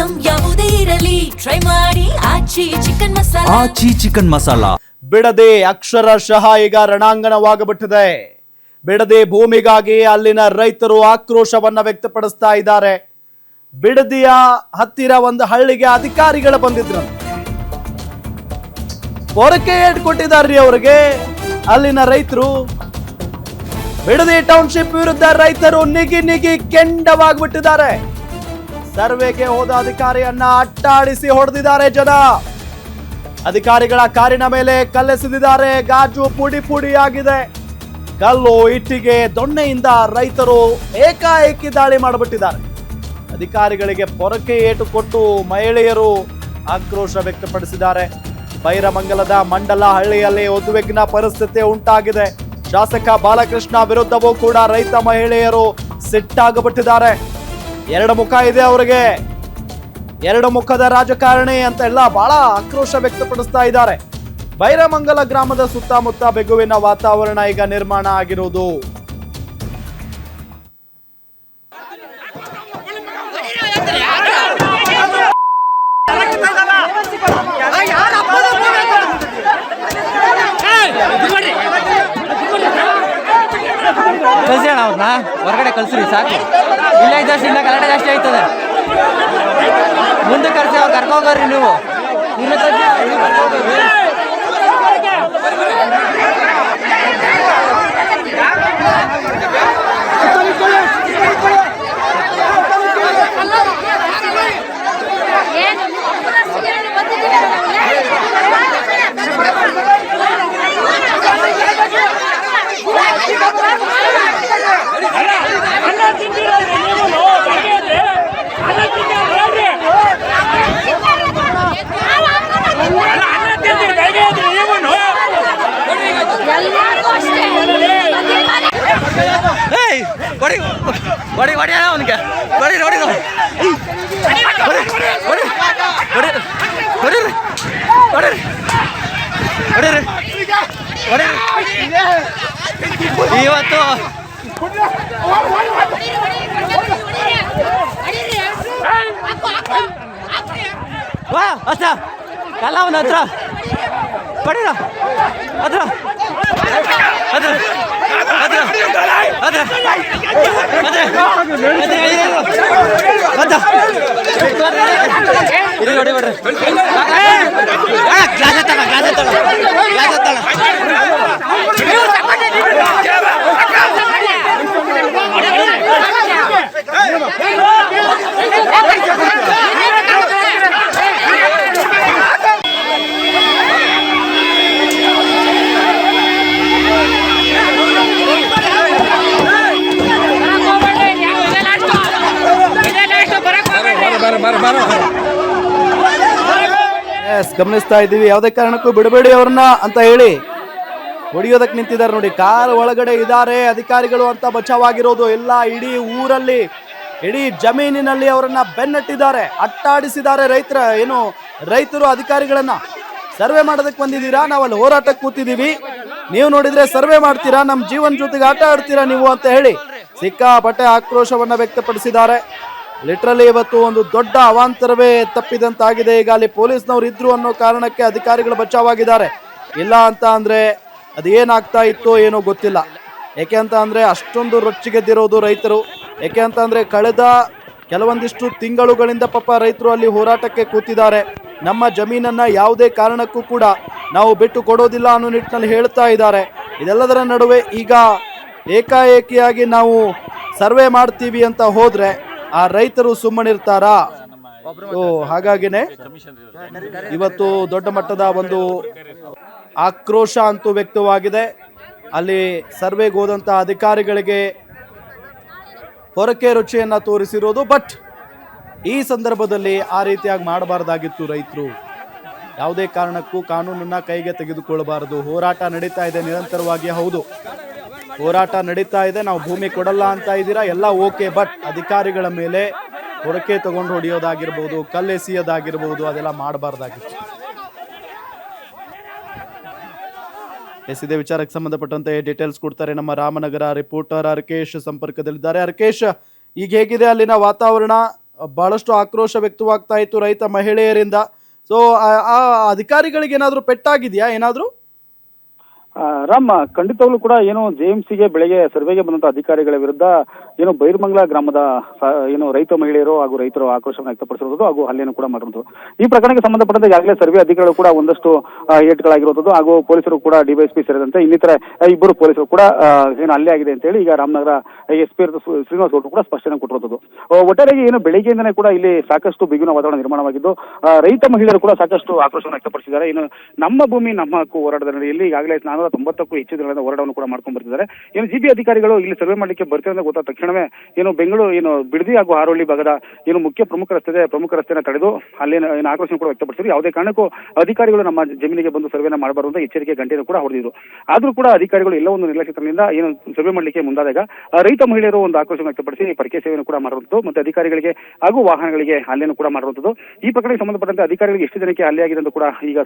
Item ಯಾವುದೇ ಇರಲಿ try ಮಾಡಿ ಆಚಿ ಚಿಕನ್ ಮಸಾಲಾ. ಬಿಡದೆ ಅಕ್ಷರಶಃ ಈಗ ರಣಾಂಗಣವಾಗಬಿಟ್ಟಿದೆ. ಬಿಡದೆ ಭೂಮಿಗಾಗಿ ಅಲ್ಲಿನ ರೈತರು ಆಕ್ರೋಶವನ್ನ ವ್ಯಕ್ತಪಡಿಸ್ತಾ ಇದ್ದಾರೆ. ಬಿಡದಿಯ ಹತ್ತಿರ ಒಂದು ಹಳ್ಳಿಗೆ ಅಧಿಕಾರಿಗಳು ಬಂದಿದ್ರು, ಪೊರಕೆ ಏಟ್ ಕೊಟ್ಟಿದ್ದಾರ್ರಿ ಅವರಿಗೆ ಅಲ್ಲಿನ ರೈತರು. ಬಿಡದಿ ಟೌನ್ಶಿಪ್ ವಿರುದ್ಧ ರೈತರು ನಿಗಿ ಕೆಂಡವಾಗ್ಬಿಟ್ಟಿದ್ದಾರೆ. ಸರ್ವೆಗೆ ಹೋದ ಅಧಿಕಾರಿಯನ್ನ ಅಟ್ಟಾಡಿಸಿ ಹೊಡೆದಿದ್ದಾರೆ ಜನ. ಅಧಿಕಾರಿಗಳ ಕಾರಿನ ಮೇಲೆ ಕಲ್ಲೆಸೆದಿದ್ದಾರೆ. ಗಾಜು ಪುಡಿ ಆಗಿದೆ. ಕಲ್ಲು ಇಟ್ಟಿಗೆ ದೊಣ್ಣೆಯಿಂದ ರೈತರು ಏಕಾಏಕಿ ದಾಳಿ ಮಾಡಿಬಿಟ್ಟಿದ್ದಾರೆ. ಅಧಿಕಾರಿಗಳಿಗೆ ಪೊರಕೆ ಏಟು ಕೊಟ್ಟು ಮಹಿಳೆಯರು ಆಕ್ರೋಶ ವ್ಯಕ್ತಪಡಿಸಿದ್ದಾರೆ. ಬೈರಮಂಗಲದ ಮಂಡಲ ಹಳ್ಳಿಯಲ್ಲಿ ಉದ್ವಿಗ್ನ ಪರಿಸ್ಥಿತಿ ಉಂಟಾಗಿದೆ. ಶಾಸಕ ಬಾಲಕೃಷ್ಣ ವಿರುದ್ಧವೂ ಕೂಡ ರೈತ ಮಹಿಳೆಯರು ಸಿಟ್ಟಾಗಬಿಟ್ಟಿದ್ದಾರೆ. ಎರಡು ಮುಖ ಇದೆ ಅವರಿಗೆ, ಎರಡು ಮುಖದ ರಾಜಕಾರಣಿ ಅಂತ ಎಲ್ಲ ಬಹಳ ಆಕ್ರೋಶ ವ್ಯಕ್ತಪಡಿಸ್ತಾ ಇದ್ದಾರೆ. ಬೈರಮಂಗಲ ಗ್ರಾಮದ ಸುತ್ತಮುತ್ತ ಬೆಗುವಿನ ವಾತಾವರಣ ಈಗ ನಿರ್ಮಾಣ ಆಗಿರುವುದು. ಕಲ್ಸಿ ಅಣ್ಣ, ಅವ್ರನ್ನ ಹೊರಗಡೆ ಕಲ್ಸ್ರಿ ಸಾಕು. ಇಲ್ಲ ಇದ್ದಷ್ಟು ಇಲ್ಲ ಕರೆಕ್ಟ್ ಜಾಸ್ತಿ ಆಯ್ತದೆ. ಮುಂದೆ ಕರ್ಸಿ ಅವ್ರು ಕರ್ಕೋಗ್ರಿ ನೀವು. ಅವನಿಗೆ ಇವತ್ತು ವಾ ಅಷ್ಟ ಕಲ್ಲ ಅವನ ಹತ್ರ ಪಡೀರ ಅದ್ರ ಅದ್ರ ಅದ್ರ ಅದ್ರ ನೋಡಿ ಬಿಡ್ರಿ ಗ್ಲಾಸ್ ಎತ್ತಲ್ಲ ಗ್ಲಾಸ್ ಎತ್ತಲ್ಲ ಗ್ಲಾಸ್ ಎತ್ತಲ್ಲ. ಗಮನಿಸ್ತಾ ಇದ್ದೀವಿ. ಯಾವುದೇ ಕಾರಣಕ್ಕೂ ಬಿಡಬೇಡಿ ಅವ್ರನ್ನ ಅಂತ ಹೇಳಿ ಹೊಡಿಯೋದಕ್ಕೆ ನಿಂತಿದ್ದಾರೆ ನೋಡಿ. ಕಾರ್ ಒಳಗಡೆ ಇದ್ದಾರೆ ಅಧಿಕಾರಿಗಳು ಅಂತ ಬಚಾವಾಗಿರೋದು ಎಲ್ಲ. ಇಡೀ ಊರಲ್ಲಿ ಇಡೀ ಜಮೀನಿನಲ್ಲಿ ಅವರನ್ನ ಬೆನ್ನಟ್ಟಿದ್ದಾರೆ, ಅಟ್ಟಾಡಿಸಿದ್ದಾರೆ. ರೈತರು ಅಧಿಕಾರಿಗಳನ್ನ ಸರ್ವೆ ಮಾಡೋದಕ್ಕೆ ಬಂದಿದ್ದೀರಾ, ನಾವಲ್ಲಿ ಹೋರಾಟಕ್ಕೆ ಕೂತಿದ್ದೀವಿ, ನೀವು ನೋಡಿದ್ರೆ ಸರ್ವೆ ಮಾಡ್ತೀರಾ, ನಮ್ಮ ಜೀವನ ಜೊತೆಗೆ ಆಟ ಆಡ್ತೀರಾ ನೀವು ಅಂತ ಹೇಳಿ ಸಿಕ್ಕಾಪಟ್ಟೆ ಆಕ್ರೋಶವನ್ನ ವ್ಯಕ್ತಪಡಿಸಿದ್ದಾರೆ. ಲಿಟ್ರಲಿ ಇವತ್ತು ಒಂದು ದೊಡ್ಡ ಅವಾಂತರವೇ ತಪ್ಪಿದಂತಾಗಿದೆ. ಈಗ ಅಲ್ಲಿ ಪೊಲೀಸ್ನವ್ರು ಇದ್ರು ಅನ್ನೋ ಕಾರಣಕ್ಕೆ ಅಧಿಕಾರಿಗಳು ಬಚಾವಾಗಿದ್ದಾರೆ. ಇಲ್ಲ ಅಂತ ಅಂದ್ರೆ ಅದೇನಾಗ್ತಾ ಇತ್ತೋ ಏನೋ ಗೊತ್ತಿಲ್ಲ. ಯಾಕೆ ಅಂತ ಅಂದ್ರೆ ಅಷ್ಟೊಂದು ರೊಚ್ಚಿಗೆದ್ದಿರೋದು ರೈತರು. ಯಾಕೆ ಅಂತ ಅಂದ್ರೆ ಕಳೆದ ಕೆಲವೊಂದಿಷ್ಟು ತಿಂಗಳುಗಳಿಂದ ಪಾಪ ರೈತರು ಅಲ್ಲಿ ಹೋರಾಟಕ್ಕೆ ಕೂತಿದ್ದಾರೆ. ನಮ್ಮ ಜಮೀನನ್ನ ಯಾವುದೇ ಕಾರಣಕ್ಕೂ ಕೂಡ ನಾವು ಬಿಟ್ಟು ಕೊಡೋದಿಲ್ಲ ಅನ್ನೋ ನಿಟ್ಟಿನಲ್ಲಿ ಹೇಳ್ತಾ ಇದ್ದಾರೆ. ಇದೆಲ್ಲದರ ನಡುವೆ ಈಗ ಏಕಾಏಕಿಯಾಗಿ ನಾವು ಸರ್ವೆ ಮಾಡ್ತೀವಿ ಅಂತ ಹೋದ್ರೆ ಆ ರೈತರು ಸುಮ್ಮನಿರ್ತಾರಾ? ಹಾಗಾಗಿನೇ ಇವತ್ತು ದೊಡ್ಡ ಮಟ್ಟದ ಒಂದು ಆಕ್ರೋಶ ಅಂತೂ ವ್ಯಕ್ತವಾಗಿದೆ. ಅಲ್ಲಿ ಸರ್ವೆಗೆ ಹೋದಂತ ಅಧಿಕಾರಿಗಳಿಗೆ ಹೊರಕೆ ರುಚಿಯನ್ನ ತೋರಿಸಿರೋದು. ಬಟ್ ಈ ಸಂದರ್ಭದಲ್ಲಿ ಆ ರೀತಿಯಾಗಿ ಮಾಡಬಾರ್ದಾಗಿತ್ತು. ರೈತರು ಯಾವುದೇ ಕಾರಣಕ್ಕೂ ಕಾನೂನನ್ನ ಕೈಗೆ ತೆಗೆದುಕೊಳ್ಳಬಾರದು. ಹೋರಾಟ ನಡೀತಾ ಇದೆ ನಿರಂತರವಾಗಿ. ಹೌದು, ಹೋರಾಟ ನಡೀತಾ ಇದೆ, ನಾವು ಭೂಮಿ ಕೊಡಲ್ಲ ಅಂತ ಇದ್ದೀರಾ, ಎಲ್ಲ ಓಕೆ. ಬಟ್ ಅಧಿಕಾರಿಗಳ ಮೇಲೆ ಹೊರಕೆ ತಗೊಂಡು ಹೊಡೆಯೋದಾಗಿರ್ಬೋದು, ಕಲ್ಲೆಸೆಯೋದಾಗಿರ್ಬೋದು, ಅದೆಲ್ಲ ಮಾಡಬಾರ್ದಾಗಿತ್ತು. ಇದೇ ವಿಚಾರಕ್ಕೆ ಸಂಬಂಧಪಟ್ಟಂತೆ ಡೀಟೇಲ್ಸ್ ಕೊಡ್ತಾರೆ ನಮ್ಮ ರಾಮನಗರ ರಿಪೋರ್ಟರ್ ಹರ್ಕೇಶ್ ಸಂಪರ್ಕದಲ್ಲಿದ್ದಾರೆ. ಹರ್ಕೇಶ್, ಈಗ ಹೇಗಿದೆ ಅಲ್ಲಿನ ವಾತಾವರಣ? ಬಹಳಷ್ಟು ಆಕ್ರೋಶ ವ್ಯಕ್ತವಾಗ್ತಾ ಇತ್ತು ರೈತ ಮಹಿಳೆಯರಿಂದ. ಸೊ ಆ ಅಧಿಕಾರಿಗಳಿಗೆ ಏನಾದರೂ ಪೆಟ್ಟಾಗಿದೆಯಾ ಏನಾದರೂ? ರಾಮ್, ಖಂಡಿತವಾಗ್ಲೂ ಕೂಡ ಏನು ಜೆಎಂಸಿಗೆ ಬೆಳಗ್ಗೆ ಸರ್ವೆಗೆ ಬಂದಂತ ಅಧಿಕಾರಿಗಳ ವಿರುದ್ಧ ಏನು ಬೈರ್ಮಂಗ್ಲ ಗ್ರಾಮದ ಏನು ರೈತ ಮಹಿಳೆಯರು ಹಾಗೂ ರೈತರು ಆಕ್ರೋಶವನ್ನು ವ್ಯಕ್ತಪಡಿಸಿರುವುದು ಹಾಗೂ ಹಲ್ಲೆಯನ್ನು ಕೂಡ ಮಾಡಿರುವುದು. ಈ ಪ್ರಕರಣಕ್ಕೆ ಸಂಬಂಧಪಟ್ಟಂತೆ ಈಗಾಗಲೇ ಸರ್ವೆ ಅಧಿಕಾರಿಗಳು ಕೂಡ ಒಂದಷ್ಟು ಏಟ್ಗಳಾಗಿರುವುದು ಹಾಗೂ ಪೊಲೀಸರು ಕೂಡ ಡಿವೈಎಸ್ಪಿ ಸೇರಿದಂತೆ ಇನ್ನಿತರ ಇಬ್ಬರು ಪೊಲೀಸರು ಕೂಡ ಏನು ಹಲ್ಲೆ ಆಗಿದೆ ಅಂತ ಹೇಳಿ ಈಗ ರಾಮನಗರ ಎಸ್ಪಿ ಶ್ರೀನಿವಾಸ್ ಗೌಡರು ಕೂಡ ಸ್ಪಷ್ಟನೆ ಕೊಟ್ಟಿರುವುದು. ಒಟ್ಟಾರೆಯಾಗಿ ಏನು ಬೆಳಗ್ಗೆಯಿಂದನೇ ಕೂಡ ಇಲ್ಲಿ ಸಾಕಷ್ಟು ಬಿಗುವಿನ ವಾತಾವರಣ ನಿರ್ಮಾಣವಾಗಿದ್ದು ರೈತ ಮಹಿಳೆಯರು ಕೂಡ ಸಾಕಷ್ಟು ಆಕ್ರೋಶವನ್ನು ವ್ಯಕ್ತಪಡಿಸಿದ್ದಾರೆ. ಏನು ನಮ್ಮ ಭೂಮಿ ನಮ್ಮ ಹಕ್ಕು ಹೋರಾಟದ ನಡೆಯಲ್ಲಿ ಈಗಾಗಲೇ 490ಕ್ಕೂ ಹೆಚ್ಚು ದಿನಗಳಿಂದ ಹೋರಾಟವನ್ನು ಕೂಡ ಮಾಡ್ಕೊಂಡು ಬರ್ತಿದ್ದಾರೆ. ಏನು ಜಿಬಿ ಅಧಿಕಾರಿಗಳು ಇಲ್ಲಿ ಸರ್ವೆ ಮಾಡಲಿಕ್ಕೆ ಬರ್ತಾರೆ ಅಂತ ಗೊತ್ತಾದ ತಕ್ಷಣವೇ ಏನು ಬೆಂಗಳೂರು ಏನು ಬಿಡದಿ ಹಾಗೂ ಹಾರೋಳ್ಳಿ ಭಾಗದ ಏನು ಮುಖ್ಯ ಪ್ರಮುಖ ರಸ್ತೆಯನ್ನು ತಡೆದು ಅಲ್ಲಿ ಏನು ಆಕ್ರೋಶ ಕೂಡ ವ್ಯಕ್ತಪಡಿಸಿದ್ರು. ಯಾವುದೇ ಕಾರಣಕ್ಕೂ ಅಧಿಕಾರಿಗಳು ನಮ್ಮ ಜಮೀನಿಗೆ ಬಂದು ಸರ್ವೆನ ಮಾಡಬಾರದು ಅಂತ ಎಚ್ಚರಿಕೆ ಗಂಟೆಯನ್ನು ಕೂಡ ಹೊಡೆದಿದ್ರು. ಆದ್ರೂ ಕೂಡ ಅಧಿಕಾರಿಗಳು ಎಲ್ಲ ಒಂದು ನಿರ್ಲಕ್ಷ್ಯದಿಂದ ಏನು ಸರ್ವೆ ಮಾಡಲಿಕ್ಕೆ ಮುಂದಾದಾಗ ರೈತ ಮಹಿಳೆಯರು ಒಂದು ಆಕ್ರೋಶ ವ್ಯಕ್ತಪಡಿಸಿ ಪರಕೆ ಸೇವೆಯನ್ನು ಕೂಡ ಮಾಡುವಂಥದ್ದು ಮತ್ತೆ ಅಧಿಕಾರಿಗಳಿಗೆ ಹಾಗೂ ವಾಹನಗಳಿಗೆ ಹಲ್ಲೆಯನ್ನು ಕೂಡ ಮಾಡುವಂಥದ್ದು. ಈ ಪ್ರಕರಣಕ್ಕೆ ಸಂಬಂಧಪಟ್ಟಂತೆ ಅಧಿಕಾರಿಗಳಿಗೆ ಎಷ್ಟು ಜನಕ್ಕೆ ಹಲ್ಲೆ ಆಗಿದೆ ಅಂತ ಕೂಡ ಈಗ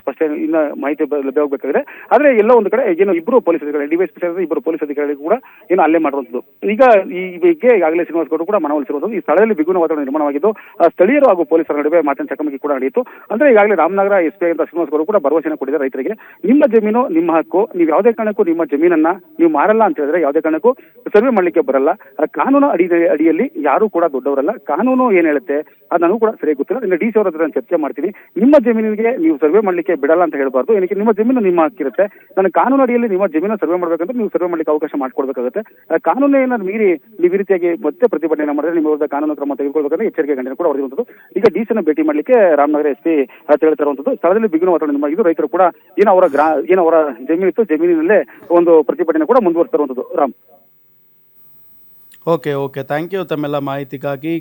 ಇನ್ನ ಮಾಹಿತಿ ಲಭ್ಯವಾಗಬೇಕಾಗಿದೆ. ಆದ್ರೆ ಎಲ್ಲ ಒಂದು ಕಡೆ ಏನು ಇಬ್ಬರು ಪೊಲೀಸ್ ಅಧಿಕಾರಿಗಳು ಡಿವೈಎಸ್ಪಿ ಸೇರಿದ ಇಬ್ಬರು ಪೊಲೀಸ್ ಅಧಿಕಾರಿಗಳು ಕೂಡ ಏನು ಹಲ್ಲೆ ಮಾಡುವಂಥದ್ದು. ಈಗ ಈ ಬಗ್ಗೆ ಈಗಾಗಲೇ ಶ್ರೀನಿವಾಸ್ ಗೌಡರು ಕೂಡ ಮನವೊಲಿಸಿರುವುದು. ಈ ಸ್ಥಳದಲ್ಲಿ ಬಿಗುವಿನ ವಾತಾವರಣ ನಿರ್ಮಾಣವಾಗಿದ್ದು ಸ್ಥಳೀಯರು ಹಾಗೂ ಪೊಲೀಸರ ನಡುವೆ ಮಾತಿನ ಚಕಮಕಿ ಕೂಡ ನಡೆಯಿತು. ಅಂದ್ರೆ ಈಗಾಗಲೇ ರಾಮನಗರ ಎಸ್ಪಿ ಅಂತ ಶ್ರೀನಿವಾಸ್ ಗೌಡರು ಕೂಡ ಭರವಸೆಯನ್ನು ಕೊಟ್ಟಿದ್ದಾರೆ ರೈತರಿಗೆ. ನಿಮ್ಮ ಜಮೀನು ನಿಮ್ಮ ಹಕ್ಕು, ನೀವು ಯಾವುದೇ ಕಾರಣಕ್ಕೂ ನಿಮ್ಮ ಜಮೀನನ್ನ ನೀವು ಮಾರಲ್ಲ ಅಂತ ಹೇಳಿದ್ರೆ ಯಾವುದೇ ಕಾರಣಕ್ಕೂ ಸರ್ವೆ ಮಾಡ್ಲಿಕ್ಕೆ ಬರಲ್ಲ. ಕಾನೂನು ಅಡಿಯಲ್ಲಿ ಯಾರು ಕೂಡ ದೊಡ್ಡವರಲ್ಲ. ಕಾನೂನು ಏನ್ ಹೇಳುತ್ತೆ ಅದು ನನಗೂ ಕೂಡ ಸರಿಯಾಗಿ ಗೊತ್ತಿಲ್ಲ. ಇನ್ನು ಡಿ ಸಿ ಅವರ ಹತ್ರ ಚರ್ಚೆ ಮಾಡ್ತೀನಿ. ನಿಮ್ಮ ಜಮೀನಿಗೆ ನೀವು ಸರ್ವೆ ಮಾಡ್ಲಿಕ್ಕೆ ಬಿಡಲ್ಲ ಅಂತ ಹೇಳ್ಬಾರ್ದು. ಏನಕ್ಕೆ ನಿಮ್ಮ ಜಮೀನು ನಿಮ್ಮ ಹಕ್ಕಿರುತ್ತೆ. ನನ್ನ ಕಾನೂನು ಅಡಿಯಲ್ಲಿ ನಿಮ್ಮ ಜಮೀನು ಸರ್ವೆ ಮಾಡ್ಬೇಕಂದ್ರೆ ನೀವು ಸರ್ವೆ ಮಾಡ್ಲಿಕ್ಕೆ ಅವಕಾಶ ಮಾಡ್ಕೊಡ್ಬೇಕಾಗುತ್ತೆ. ಕಾನೂನು ಏನಾದ್ರು ಮೀರಿ ನೀವು ಈ ರೀತಿಯಾಗಿ ಮತ್ತೆ ಪ್ರತಿಭಟನೆ ಮಾಡಿದ್ರೆ ನಿಮ್ಮ ವಿರುದ್ಧ ಕಾನೂನು ಕ್ರಮ ತೆಗೆದುಕೊಳ್ಬೇಕಂದ್ರೆ ಎಚ್ಚರಿಕೆ ಗಂಟೆ ಕೂಡ ಹೊಡೆದಿರುವಂಥದ್ದು. ಈಗ ಡಿಸಿನ ಭೇಟಿ ಮಾಡ್ಲಿಕ್ಕೆ ರಾಮನಗರ ಎಸ್ಪಿ ಹೇಳ್ತಿರುವಂಥದ್ದು. ಸ್ಥಳದಲ್ಲಿ ಬಿಗುವಿನ ವಾತಾವರಣ ನಿರ್ಮಾಣ ರೈತರು ಕೂಡ ಏನು ಅವರ ಜಮೀನಿತ್ತು ಜಮೀನಿನಲ್ಲೇ ಒಂದು ಪ್ರತಿಭಟನೆ ಕೂಡ ಮುಂದುವರಿಸ್ತಿರುವಂಥದ್ದು. ರಾಮ್, ಓಕೆ ಥ್ಯಾಂಕ್ ಯು ತಮ್ಮೆಲ್ಲ ಮಾಹಿತಿಗಾಗಿ.